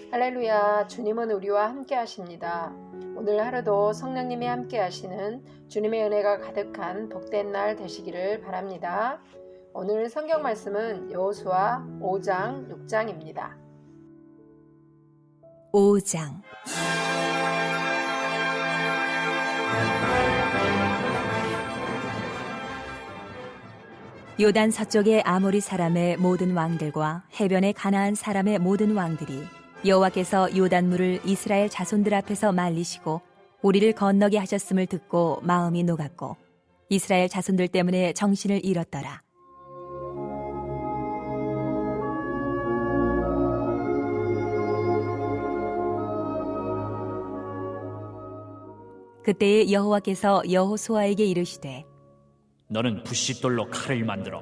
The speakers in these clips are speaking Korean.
할렐루야, 주님은 우리와 함께 하십니다. 오늘 하루도 성령님이 함께 하시는 주님의 은혜가 가득한 복된 날 되시기를 바랍니다. 오늘 성경 말씀은 여호수아 5장 6장입니다. 5장 요단 서쪽의 아모리 사람의 모든 왕들과 해변의 가나안 사람의 모든 왕들이 여호와께서 요단물을 이스라엘 자손들 앞에서 말리시고 우리를 건너게 하셨음을 듣고 마음이 녹았고 이스라엘 자손들 때문에 정신을 잃었더라. 그때에 여호와께서 여호수아에게 이르시되 너는 부싯돌로 칼을 만들어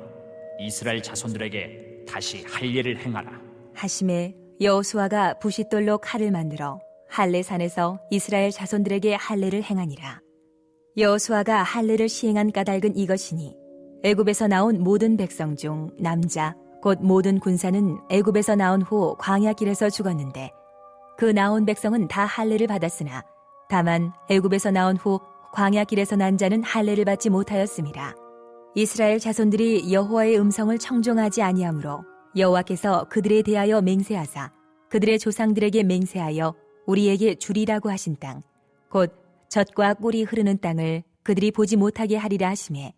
이스라엘 자손들에게 다시 할 일을 행하라. 하심에 여호수아가 부싯돌로 칼을 만들어 할례산에서 이스라엘 자손들에게 할례를 행하니라. 여호수아가 할례를 시행한 까닭은 이것이니 애굽에서 나온 모든 백성 중 남자 곧 모든 군사는 애굽에서 나온 후 광야 길에서 죽었는데 그 나온 백성은 다 할례를 받았으나 다만 애굽에서 나온 후 광야 길에서 난 자는 할례를 받지 못하였습니다. 이스라엘 자손들이 여호와의 음성을 청종하지 아니하므로 여호와께서 그들에 대하여 맹세하사 그들의 조상들에게 맹세하여 우리에게 주리라고 하신 땅 곧 젖과 꿀이 흐르는 땅을 그들이 보지 못하게 하리라 하시매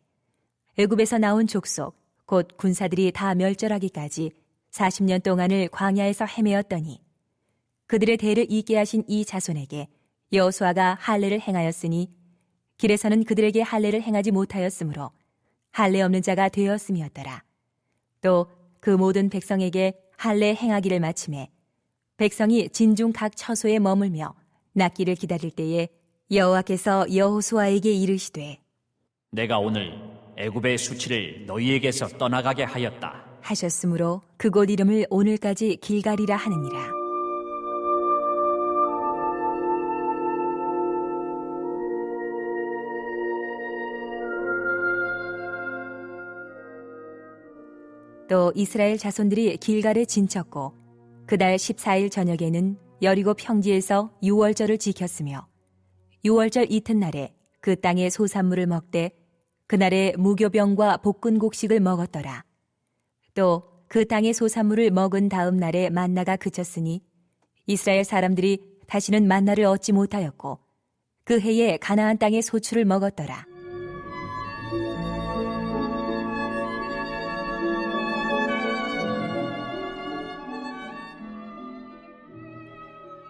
애굽에서 나온 족속 곧 군사들이 다 멸절하기까지 40년 동안을 광야에서 헤매었더니 그들의 대를 잇게 하신 이 자손에게 여호수아가 할례를 행하였으니 길에서는 그들에게 할례를 행하지 못하였으므로 할례 없는 자가 되었음이었더라. 또 그 모든 백성에게 할례 행하기를 마침에 백성이 진중 각 처소에 머물며 낫기를 기다릴 때에 여호와께서 여호수아에게 이르시되 내가 오늘 애굽의 수치를 너희에게서 떠나가게 하였다 하셨으므로 그곳 이름을 오늘까지 길갈이라 하느니라. 또 이스라엘 자손들이 길갈에 진쳤고 그달 14일 저녁에는 여리고 평지에서 유월절을 지켰으며 유월절 이튿날에 그 땅의 소산물을 먹되 그날에 무교병과 볶은 곡식을 먹었더라. 또 그 땅의 소산물을 먹은 다음 날에 만나가 그쳤으니 이스라엘 사람들이 다시는 만나를 얻지 못하였고 그 해에 가나안 땅의 소출을 먹었더라.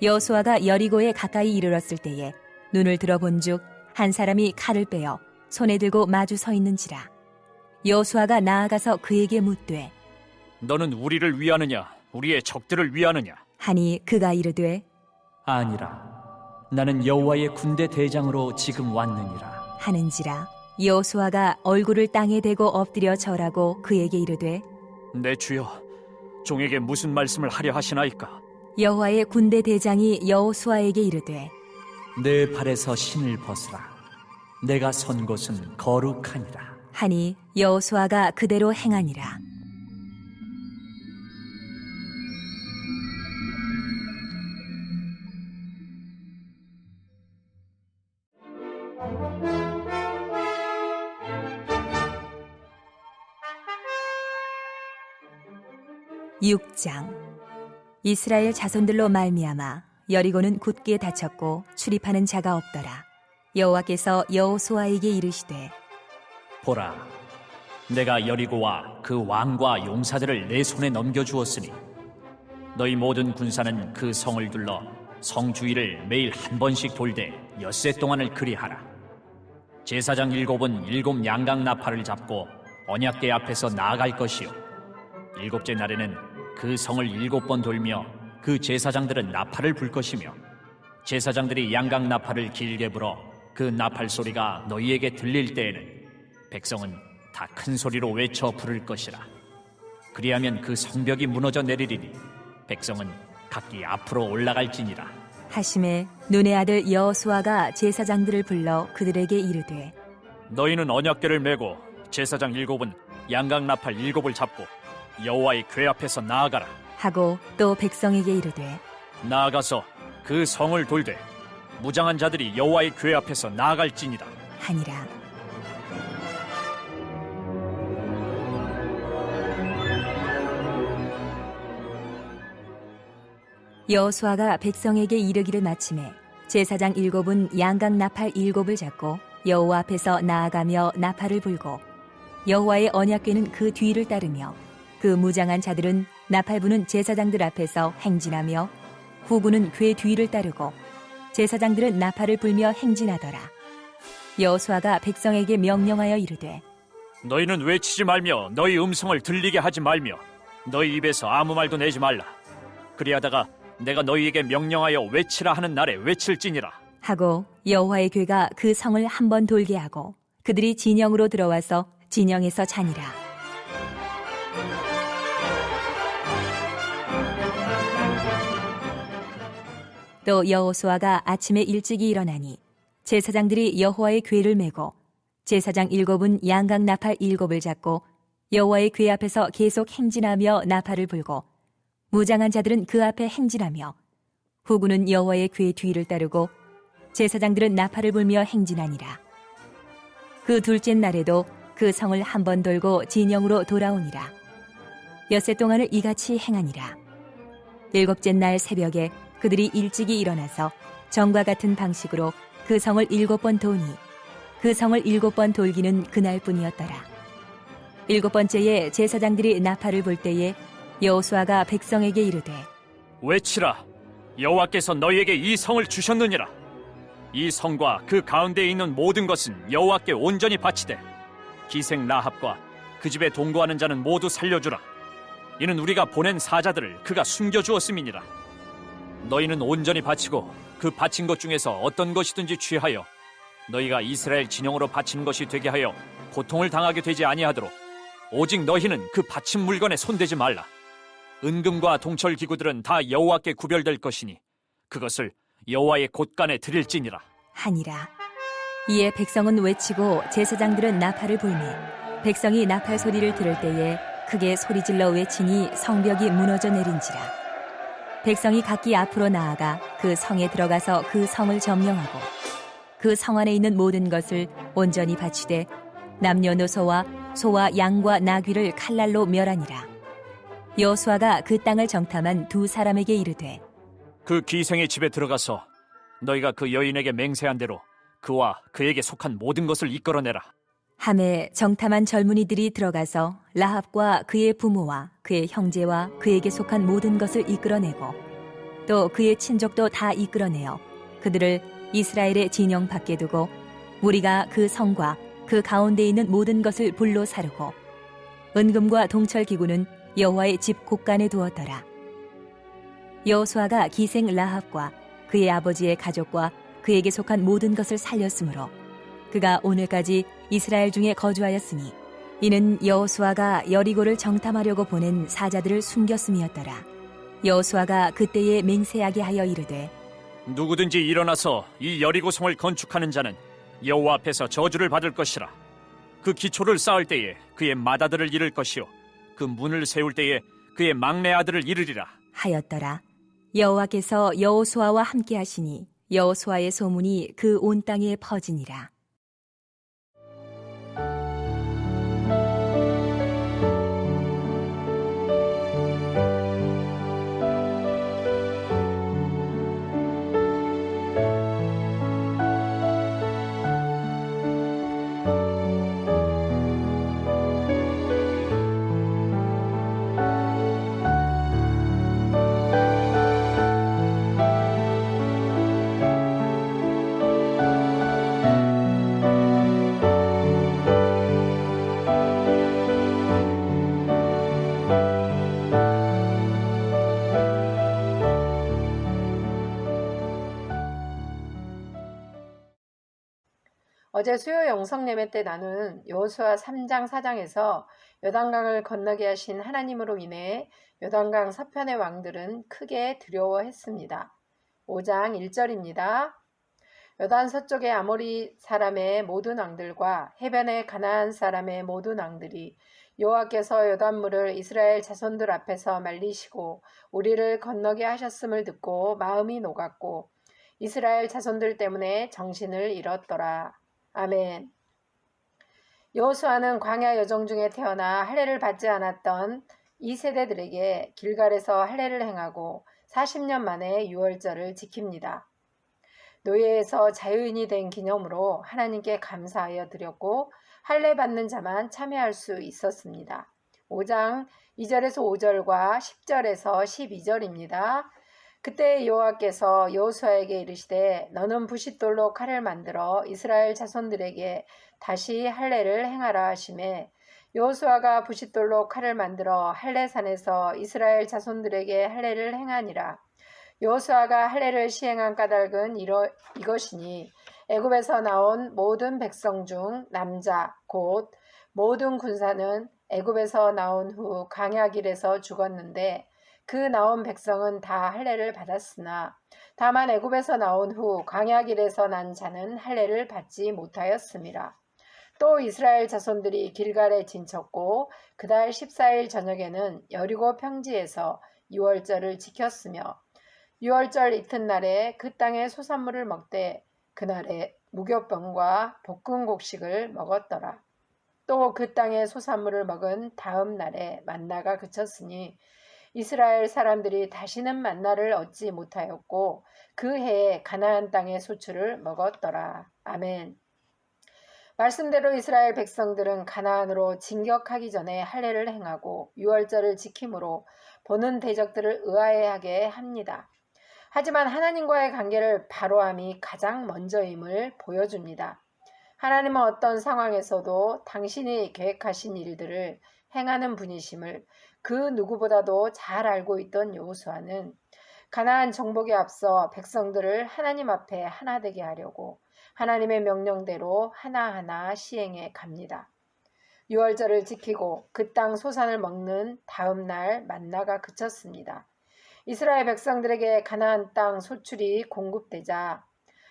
여호수아가 여리고에 가까이 이르렀을 때에 눈을 들어본즉 한 사람이 칼을 빼어 손에 들고 마주 서 있는지라. 여호수아가 나아가서 그에게 묻되 너는 우리를 위하느냐 우리의 적들을 위하느냐. 하니 그가 이르되 아니라 나는 여호와의 군대 대장으로 지금 왔느니라 하는지라. 여호수아가 얼굴을 땅에 대고 엎드려 절하고 그에게 이르되 내 주여 종에게 무슨 말씀을 하려 하시나이까. 여호와의 군대 대장이 여호수아에게 이르되 내 발에서 신을 벗으라. 내가 선 곳은 거룩하니라. 하니 여호수아가 그대로 행하니라. (6장) 이스라엘 자손들로 말미암아 여리고는 굳게 닫혔고 출입하는 자가 없더라. 여호와께서 여호수아에게 이르시되 보라, 내가 여리고와 그 왕과 용사들을 내 손에 넘겨주었으니 너희 모든 군사는 그 성을 둘러 성 주위를 매일 한 번씩 돌되 엿새 동안을 그리하라. 제사장 7은 7 양각 나팔을 잡고 언약궤 앞에서 나아갈 것이요 7째 날에는 그 성을 7번 돌며 그 제사장들은 나팔을 불 것이며 제사장들이 양각 나팔을 길게 불어 그 나팔 소리가 너희에게 들릴 때에는 백성은 다 큰 소리로 외쳐 부를 것이라. 그리하면 그 성벽이 무너져 내리리니 백성은 각기 앞으로 올라갈지니라. 하심에 눈의 아들 여호수아가 제사장들을 불러 그들에게 이르되 너희는 언약궤를 메고 제사장 7은 양각 나팔 7을 잡고 여호와의 궤 앞에서 나아가라 하고 또 백성에게 이르되 나아가서 그 성을 돌되 무장한 자들이 여호와의 궤 앞에서 나아갈지니라. 하니라. 여호수아가 백성에게 이르기를 마침에 제사장 7은 양각 나팔 7을 잡고 여호와 앞에서 나아가며 나팔을 불고 여호와의 언약궤는 그 뒤를 따르며 그 무장한 자들은 나팔 부는 제사장들 앞에서 행진하며 후군은 궤 뒤를 따르고 제사장들은 나팔을 불며 행진하더라. 여호수아가 백성에게 명령하여 이르되 너희는 외치지 말며 너희 음성을 들리게 하지 말며 너희 입에서 아무 말도 내지 말라. 그리하다가 내가 너희에게 명령하여 외치라 하는 날에 외칠지니라. 하고 여호와의 궤가 그 성을 한 번 돌게 하고 그들이 진영으로 들어와서 진영에서 자니라. 또 여호수아가 아침에 일찍이 일어나니 제사장들이 여호와의 궤를 메고 제사장 7은 양각 나팔 7을 잡고 여호와의 궤 앞에서 계속 행진하며 나팔을 불고 무장한 자들은 그 앞에 행진하며 후군은 여호와의 궤 뒤를 따르고 제사장들은 나팔을 불며 행진하니라. 그 둘째 날에도 그 성을 한 번 돌고 진영으로 돌아오니라. 엿새 동안을 이같이 행하니라. 7째 날 새벽에 그들이 일찍이 일어나서 전과 같은 방식으로 그 성을 7번 도니 그 성을 7번 돌기는 그날뿐이었더라. 7번째에 제사장들이 나팔을 불 때에 여호수아가 백성에게 이르되 외치라. 여호와께서 너희에게 이 성을 주셨느니라. 이 성과 그 가운데에 있는 모든 것은 여호와께 온전히 바치되 기생 라합과 그 집에 동거하는 자는 모두 살려주라. 이는 우리가 보낸 사자들을 그가 숨겨주었음이니라. 너희는 온전히 바치고 그 바친 것 중에서 어떤 것이든지 취하여 너희가 이스라엘 진영으로 바치는 것이 되게 하여 고통을 당하게 되지 아니하도록 오직 너희는 그 바친 물건에 손대지 말라. 은금과 동철 기구들은 다 여호와께 구별될 것이니 그것을 여호와의 곳간에 드릴지니라. 하니라. 이에 백성은 외치고 제사장들은 나팔을 불매 백성이 나팔 소리를 들을 때에 크게 소리질러 외치니 성벽이 무너져 내린지라. 백성이 각기 앞으로 나아가 그 성에 들어가서 그 성을 점령하고 그 성 안에 있는 모든 것을 온전히 바치되 남녀노소와 소와 양과 나귀를 칼날로 멸하니라. 여호수아가 그 땅을 정탐한 두 사람에게 이르되 그 기생의 집에 들어가서 너희가 그 여인에게 맹세한 대로 그와 그에게 속한 모든 것을 이끌어내라. 함에 정탐한 젊은이들이 들어가서 라합과 그의 부모와 그의 형제와 그에게 속한 모든 것을 이끌어내고 또 그의 친족도 다 이끌어내어 그들을 이스라엘의 진영 밖에 두고 우리가 그 성과 그 가운데 있는 모든 것을 불로 사르고 은금과 동철 기구는 여호와의 집 곳간에 두었더라. 여호수아가 기생 라합과 그의 아버지의 가족과 그에게 속한 모든 것을 살렸으므로 그가 오늘까지 이스라엘 중에 거주하였으니 이는 여호수아가 여리고를 정탐하려고 보낸 사자들을 숨겼음이었더라. 여호수아가 그때에 맹세하게 하여 이르되 누구든지 일어나서 이 여리고 성을 건축하는 자는 여호와 앞에서 저주를 받을 것이라. 그 기초를 쌓을 때에 그의 맏아들을 잃을 것이요 그 문을 세울 때에 그의 막내 아들을 잃으리라 하였더라. 여호와께서 여호수아와 함께 하시니 여호수아의 소문이 그 온 땅에 퍼지니라. 어제 수요 영성 예배 때 나눈 여호수아 3장 4장에서 요단강을 건너게 하신 하나님으로 인해 요단강 서편의 왕들은 크게 두려워했습니다. 5장 1절입니다. 요단 서쪽의 아모리 사람의 모든 왕들과 해변의 가나안 사람의 모든 왕들이 여호와께서 요단물을 이스라엘 자손들 앞에서 말리시고 우리를 건너게 하셨음을 듣고 마음이 녹았고 이스라엘 자손들 때문에 정신을 잃었더라. 아멘. 여호수아는 광야 여정 중에 태어나 할례를 받지 않았던 이 세대들에게 길갈에서 할례를 행하고 40년 만에 유월절을 지킵니다. 노예에서 자유인이 된 기념으로 하나님께 감사하여 드렸고 할례 받는 자만 참여할 수 있었습니다. 5장 2절에서 5절과 10절에서 12절입니다. 그때 여호와께서 여호수아에게 이르시되 너는 부싯돌로 칼을 만들어 이스라엘 자손들에게 다시 할례를 행하라 하시매 여호수아가 부싯돌로 칼을 만들어 할례산에서 이스라엘 자손들에게 할례를 행하니라. 여호수아가 할례를 시행한 까닭은 이것이니 애굽에서 나온 모든 백성 중 남자 곧 모든 군사는 애굽에서 나온 후 광야길에서 죽었는데 그 나온 백성은 다 할례를 받았으나 다만 애굽에서 나온 후 광야길에서 난 자는 할례를 받지 못하였음이라. 또 이스라엘 자손들이 길갈에 진쳤고 그달 14일 저녁에는 여리고 평지에서 유월절을 지켰으며 유월절 이튿날에 그 땅의 소산물을 먹되 그날에 무교병과 볶은 곡식을 먹었더라. 또 그 땅의 소산물을 먹은 다음 날에 만나가 그쳤으니 이스라엘 사람들이 다시는 만나를 얻지 못하였고 그 해에 가나안 땅의 소출을 먹었더라. 아멘. 말씀대로 이스라엘 백성들은 가나안으로 진격하기 전에 할례를 행하고 유월절을 지킴으로 보는 대적들을 의아해하게 합니다. 하지만 하나님과의 관계를 바로함이 가장 먼저임을 보여줍니다. 하나님은 어떤 상황에서도 당신이 계획하신 일들을 행하는 분이심을 그 누구보다도 잘 알고 있던 여호수아는 가나안 정복에 앞서 백성들을 하나님 앞에 하나 되게 하려고 하나님의 명령대로 하나하나 시행해 갑니다. 유월절을 지키고 그 땅 소산을 먹는 다음 날 만나가 그쳤습니다. 이스라엘 백성들에게 가나안 땅 소출이 공급되자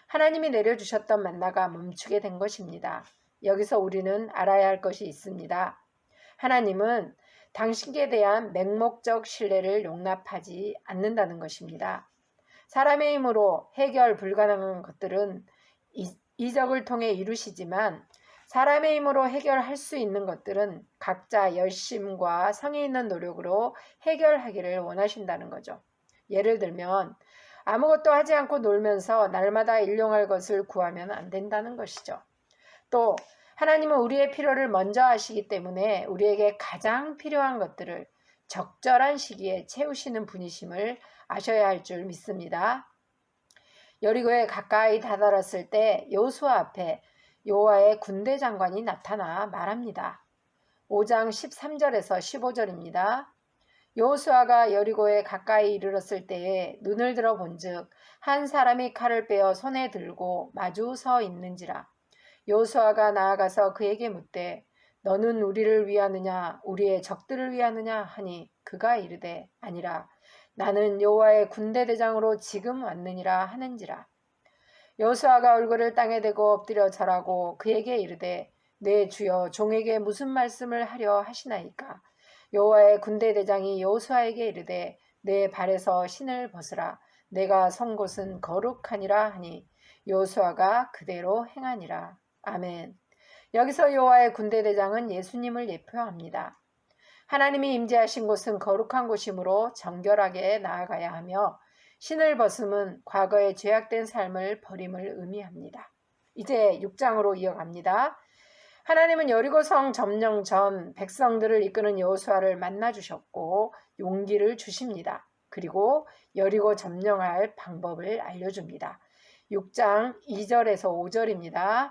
하나님이 내려주셨던 만나가 멈추게 된 것입니다. 여기서 우리는 알아야 할 것이 있습니다. 하나님은 당신께 대한 맹목적 신뢰를 용납하지 않는다는 것입니다. 사람의 힘으로 해결 불가능한 것들은 이적을 통해 이루시지만 사람의 힘으로 해결할 수 있는 것들은 각자 열심과 성의 있는 노력으로 해결하기를 원하신다는 거죠. 예를 들면 아무것도 하지 않고 놀면서 날마다 일용할 것을 구하면 안 된다는 것이죠. 또 하나님은 우리의 필요를 먼저 아시기 때문에 우리에게 가장 필요한 것들을 적절한 시기에 채우시는 분이심을 아셔야 할 줄 믿습니다. 여리고에 가까이 다다랐을 때 여호수아 앞에 여호와의 군대 장관이 나타나 말합니다. 5장 13절에서 15절입니다. 여호수아가 여리고에 가까이 이르렀을 때에 눈을 들어 본즉 한 사람이 칼을 빼어 손에 들고 마주 서 있는지라. 여호수아가 나아가서 그에게 묻되 너는 우리를 위하느냐 우리의 적들을 위하느냐 하니 그가 이르되 아니라 나는 여호와의 군대 대장으로 지금 왔느니라 하는지라. 여호수아가 얼굴을 땅에 대고 엎드려 절하고 그에게 이르되 내 주여 종에게 무슨 말씀을 하려 하시나이까. 여호와의 군대 대장이 여호수아에게 이르되 내 발에서 신을 벗으라. 내가 선 곳은 거룩하니라 하니 여호수아가 그대로 행하니라. 아멘. 여기서 여호와의 군대 대장은 예수님을 예표합니다. 하나님이 임재하신 곳은 거룩한 곳이므로 정결하게 나아가야 하며 신을 벗음은 과거의 죄악된 삶을 버림을 의미합니다. 이제 6장으로 이어갑니다. 하나님은 여리고성 점령 전 백성들을 이끄는 여호수아를 만나주셨고 용기를 주십니다. 그리고 여리고 점령할 방법을 알려줍니다. 6장 2절에서 5절입니다.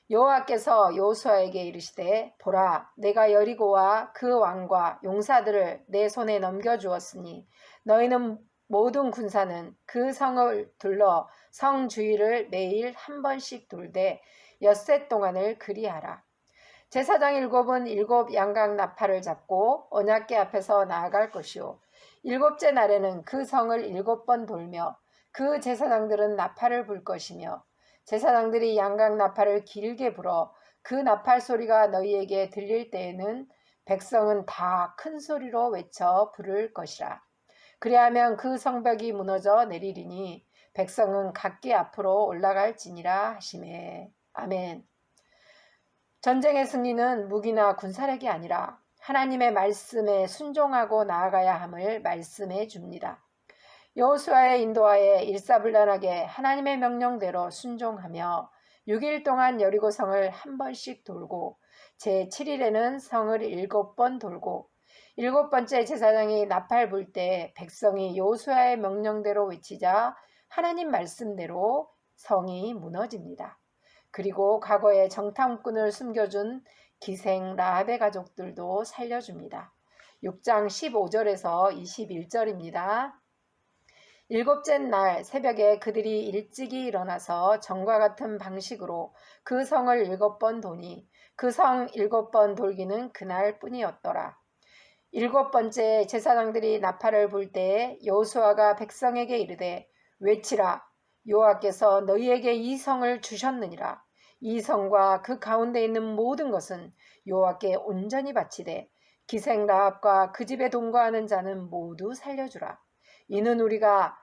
여호와께서 여호수아에게 이르시되 보라 내가 여리고와 그 왕과 용사들을 내 손에 넘겨주었으니 너희는 모든 군사는 그 성을 둘러 성 주위를 매일 한 번씩 돌되 엿새 동안을 그리하라. 제사장 7은 7 양각 나팔을 잡고 언약궤 앞에서 나아갈 것이요 7째 날에는 그 성을 7번 돌며 그 제사장들은 나팔을 불 것이며 제사장들이 양각 나팔을 길게 불어 그 나팔 소리가 너희에게 들릴 때에는 백성은 다 큰 소리로 외쳐 부를 것이라. 그리하면 그 성벽이 무너져 내리리니 백성은 각기 앞으로 올라갈지니라 하시매. 아멘. 전쟁의 승리는 무기나 군사력이 아니라 하나님의 말씀에 순종하고 나아가야 함을 말씀해 줍니다. 여호수아의 인도하에 일사불란하게 하나님의 명령대로 순종하며 6일 동안 여리고성을 한 번씩 돌고 제7일에는 성을 7번 돌고 7번째 제사장이 나팔 불 때 백성이 여호수아의 명령대로 외치자 하나님 말씀대로 성이 무너집니다. 그리고 과거에 정탐꾼을 숨겨준 기생 라합의 가족들도 살려줍니다. 6장 15절에서 21절입니다. 7째 날 새벽에 그들이 일찍이 일어나서 전과 같은 방식으로 그 성을 7번 도니 그 성 7번 돌기는 그날 뿐이었더라. 7번째 제사장들이 나팔을 불 때에 여호수아가 백성에게 이르되 외치라. 여호와께서 너희에게 이 성을 주셨느니라. 이 성과 그 가운데 있는 모든 것은 여호와께 온전히 바치되 기생 라합과 그 집에 동거하는 자는 모두 살려주라. 이는 우리가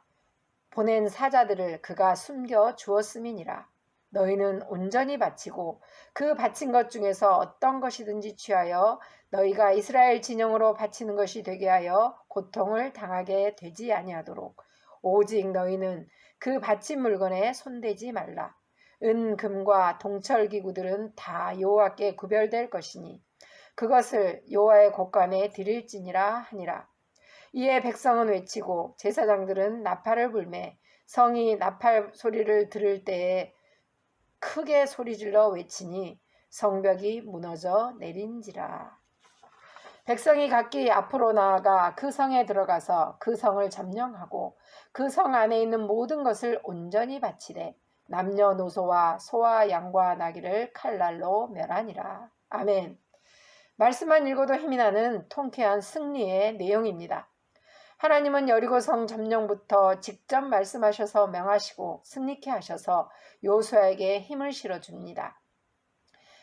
보낸 사자들을 그가 숨겨 주었음이니라. 너희는 온전히 바치고 그 바친 것 중에서 어떤 것이든지 취하여 너희가 이스라엘 진영으로 바치는 것이 되게 하여 고통을 당하게 되지 아니하도록 오직 너희는 그 바친 물건에 손대지 말라. 은, 금과 동철 기구들은 다 여호와께 구별될 것이니 그것을 여호와의 곳간에 드릴지니라 하니라. 이에 백성은 외치고 제사장들은 나팔을 불매 성이 나팔 소리를 들을 때에 크게 소리질러 외치니 성벽이 무너져 내린지라. 백성이 각기 앞으로 나아가 그 성에 들어가서 그 성을 점령하고 그 성 안에 있는 모든 것을 온전히 바치되 남녀노소와 소와 양과 나귀를 칼날로 멸하니라. 아멘. 말씀만 읽어도 힘이 나는 통쾌한 승리의 내용입니다. 하나님은 여리고성 점령부터 직접 말씀하셔서 명하시고 승리케 하셔서 여호수아에게 힘을 실어줍니다.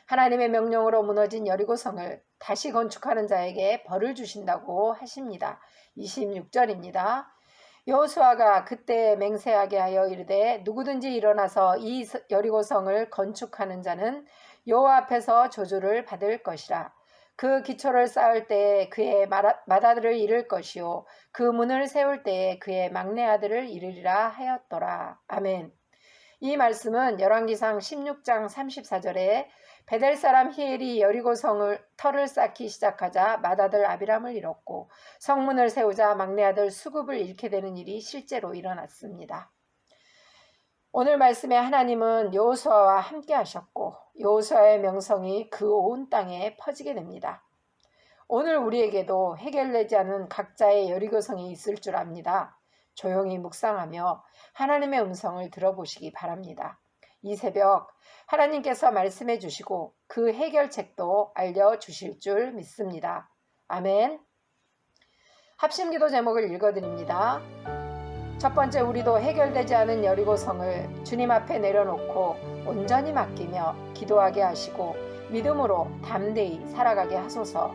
하나님의 명령으로 무너진 여리고성을 다시 건축하는 자에게 벌을 주신다고 하십니다. 26절입니다. 여호수아가 그때 맹세하게 하여 이르되 누구든지 일어나서 이 여리고성을 건축하는 자는 여호와 앞에서 저주를 받을 것이라. 그 기초를 쌓을 때에 그의 맏아들을 잃을 것이요 그 문을 세울 때에 그의 막내 아들을 잃으리라 하였더라. 아멘. 이 말씀은 열왕기상 16장 34절에 베델 사람 히엘이 여리고성을 터를 쌓기 시작하자 맏아들 아비람을 잃었고 성문을 세우자 막내 아들 수굽을 잃게 되는 일이 실제로 일어났습니다. 오늘 말씀에 하나님은 여호수아와 함께 하셨고 여호수아의 명성이 그 온 땅에 퍼지게 됩니다. 오늘 우리에게도 해결되지 않은 각자의 여리고성이 있을 줄 압니다. 조용히 묵상하며 하나님의 음성을 들어보시기 바랍니다. 이 새벽 하나님께서 말씀해 주시고 그 해결책도 알려주실 줄 믿습니다. 아멘. 합심기도 제목을 읽어드립니다. 첫 번째, 우리도 해결되지 않은 여리고성을 주님 앞에 내려놓고 온전히 맡기며 기도하게 하시고 믿음으로 담대히 살아가게 하소서.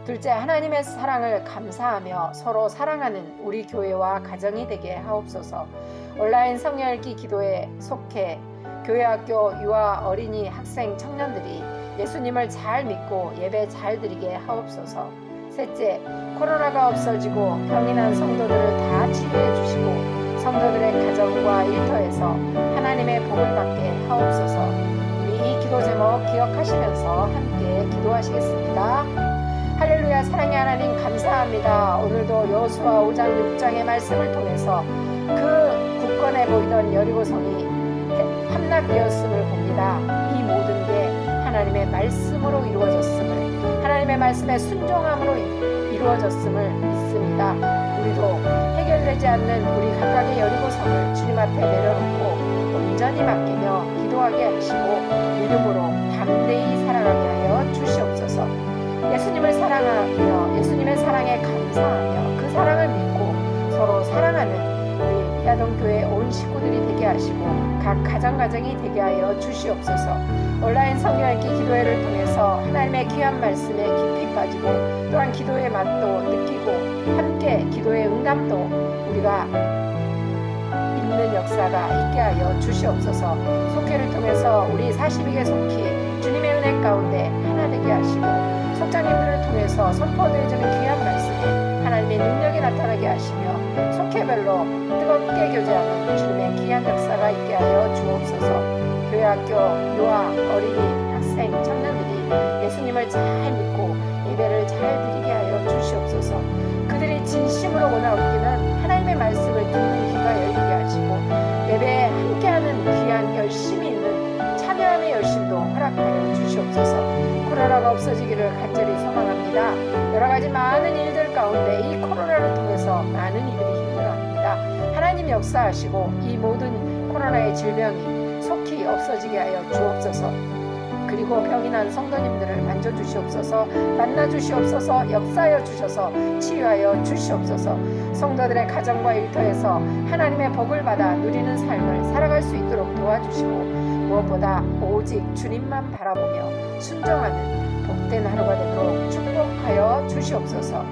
둘째, 하나님의 사랑을 감사하며 서로 사랑하는 우리 교회와 가정이 되게 하옵소서. 온라인 성령 읽기 기도에 속해 교회학교 유아 어린이 학생 청년들이 예수님을 잘 믿고 예배 잘 드리게 하옵소서. 셋째, 코로나가 없어지고 병이 난 성도들을 다 치유해 주시고 성도들의 가정과 일터에서 하나님의 복을 받게 하옵소서. 우리 이 기도 제목 기억하시면서 함께 기도하시겠습니다. 할렐루야. 사랑의 하나님 감사합니다. 오늘도 여호수아 5장 6장의 말씀을 통해서 그 굳건해 보이던 여리고성이 함락되었음을 봅니다. 이 모든 게 하나님의 말씀으로 이루어졌음을, 하나님의 말씀에 순종함으로 이루어졌음을 믿습니다. 우리도 해결되지 않는 우리 각각의 여리고성을 주님 앞에 내려놓고 온전히 맡기며 기도하게 하시고 믿음으로 담대히 살아가게 하여 주시옵소서. 예수님을 사랑하며 예수님의 사랑에 감사하며 그 사랑을 믿고 서로 사랑하는 우리 야동교회 온 식구들이 되게 하시고 각 가정가정이 되게 하여 주시옵소서. 온라인 성경 읽기 기도회를 통해서 하나님의 귀한 말씀에 깊이 빠지고 또한 기도의 맛도 느끼고 함께 기도의 응답도 우리가 있는 역사가 있게 하여 주시옵소서. 속회를 통해서 우리 42개 속히 주님의 은혜 가운데 하나 되게 하시고 속장님들을 통해서 선포되어지는 귀한 말씀에 하나님의 능력이 나타나게 하시며 속회별로 뜨겁게 교제하는 주님의 귀한 역사가 있게 하여 주옵소서. 교회학교, 유아, 어린이, 학생, 청년들이 예수님을 잘 믿고 예배를 잘 드리게 하여 주시옵소서. 그들이 진심으로 원하옵기는 하나님의 말씀을 듣는 귀가 열리게 하시고 예배에 함께하는 귀한 열심이 있는 참여함의 열심도 허락하여 주시옵소서. 코로나가 없어지기를 간절히 소망합니다. 여러 가지 많은 일들 가운데 이 코로나를 통해서 많은 이들이 힘들어합니다. 하나님 역사하시고 이 모든 코로나의 질병이 속히 없어지게 하여 주옵소서. 그리고 병이 난 성도님들을 만져주시옵소서. 만나주시옵소서. 역사하여 주셔서 치유하여 주시옵소서. 성도들의 가정과 일터에서 하나님의 복을 받아 누리는 삶을 살아갈 수 있도록 도와주시고 무엇보다 오직 주님만 바라보며 순종하는 복된 하루가 되도록 축복하여 주시옵소서.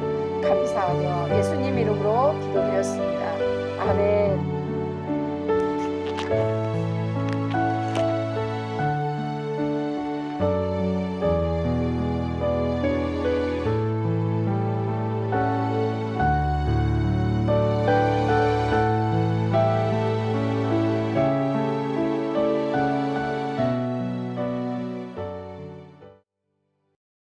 감사하며 예수님 이름으로 기도드렸습니다. 아멘.